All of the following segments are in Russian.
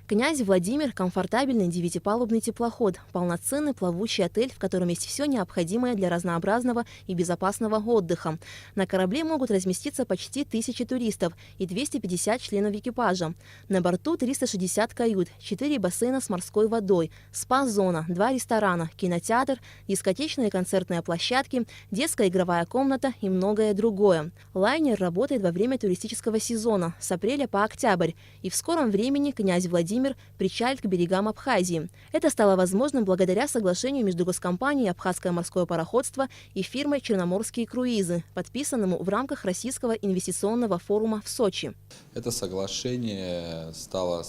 Князь Владимир – комфортабельный девятипалубный теплоход, полноценный плавучий отель, в котором есть все необходимое для разнообразного и безопасного отдыха. На корабле могут разместиться почти 1000 туристов и 250 членов экипажа. На борту 360 кают, 4 бассейна с морской водой, спа-зона, 2 ресторана, кинотеатр, дискотечные и концертные площадки, детская игровая комната и многое другое. Лайнер работает во время туристического сезона с апреля по октябрь, и в скором времени князь Владимир причалит к берегам Абхазии. Это стало возможным благодаря соглашению между госкомпанией «Абхазское морское пароходство» и фирмой «Черноморские круизы», подписанному в рамках Российского инвестиционного форума в Сочи. Это соглашение стало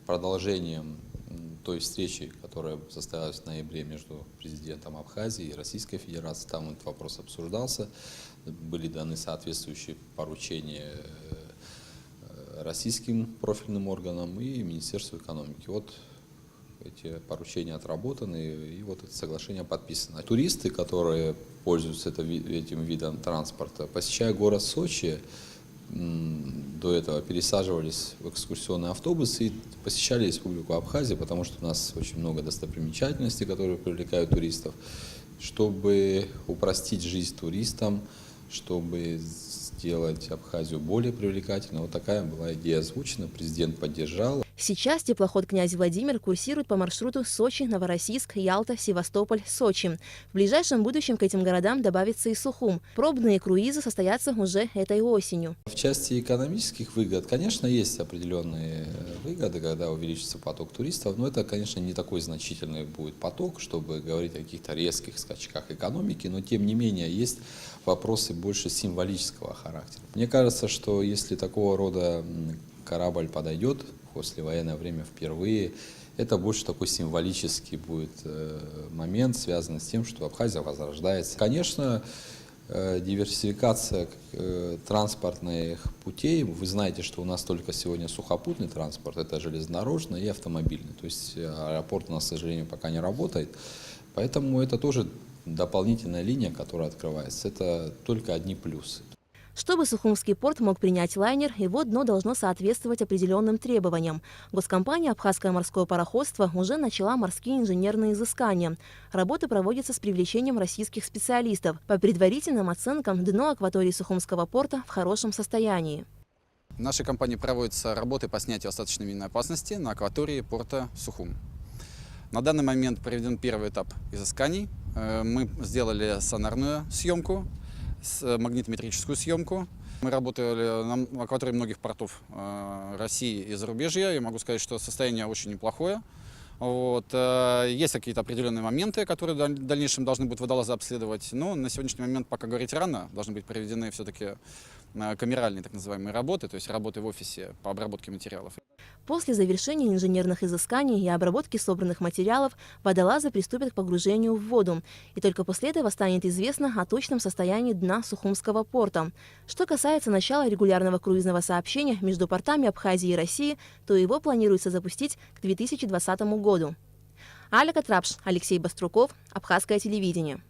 продолжением той встречи, которая состоялась в ноябре между президентом Абхазии и Российской Федерацией. Там этот вопрос обсуждался, были даны соответствующие поручения российским профильным органам и Министерству экономики. Вот эти поручения отработаны, и вот это соглашение подписано. Туристы, которые пользуются этим видом транспорта, посещая город Сочи, до этого пересаживались в экскурсионные автобусы и посещали Республику Абхазия, потому что у нас очень много достопримечательностей, которые привлекают туристов. Чтобы упростить жизнь туристам, чтобы сделать Абхазию более привлекательной. Вот такая была идея озвучена, президент поддержал. Сейчас теплоход «Князь Владимир» курсирует по маршруту Сочи, Новороссийск, Ялта, Севастополь, Сочи. В ближайшем будущем к этим городам добавится и Сухум. Пробные круизы состоятся уже этой осенью. В части экономических выгод, конечно, есть определенные выгоды, когда увеличится поток туристов, но это, конечно, не такой значительный будет поток, чтобы говорить о каких-то резких скачках экономики, но тем не менее есть вопросы больше символического характера. Мне кажется, что если такого рода корабль подойдет в послевоенное время впервые, это больше такой символический будет момент, связанный с тем, что Абхазия возрождается. Конечно, диверсификация транспортных путей. Вы знаете, что у нас только сегодня сухопутный транспорт, это железнодорожный и автомобильный. То есть аэропорт у нас, к сожалению, пока не работает. Поэтому это тоже дополнительная линия, которая открывается. Это только одни плюсы. Чтобы Сухумский порт мог принять лайнер, его дно должно соответствовать определенным требованиям. Госкомпания «Абхазское морское пароходство» уже начала морские инженерные изыскания. Работы проводятся с привлечением российских специалистов. По предварительным оценкам, дно акватории Сухумского порта в хорошем состоянии. В нашей компании проводятся работы по снятию остаточной минной опасности на акватории порта Сухум. На данный момент проведен первый этап изысканий. Мы сделали сонарную съемку, магнитометрическую съемку. Мы работали на акватории многих портов России и зарубежья. Я могу сказать, что состояние очень неплохое. Есть какие-то определенные моменты, которые в дальнейшем должны будут водолазы обследовать. Но на сегодняшний момент пока говорить рано. Должны быть проведены все-таки камеральные так называемые работы, то есть работы в офисе по обработке материалов. После завершения инженерных изысканий и обработки собранных материалов водолазы приступят к погружению в воду. И только после этого станет известно о точном состоянии дна Сухумского порта. Что касается начала регулярного круизного сообщения между портами Абхазии и России, то его планируется запустить к 2020 году. Аля Катрапш, Алексей Баструков, Абхазское телевидение.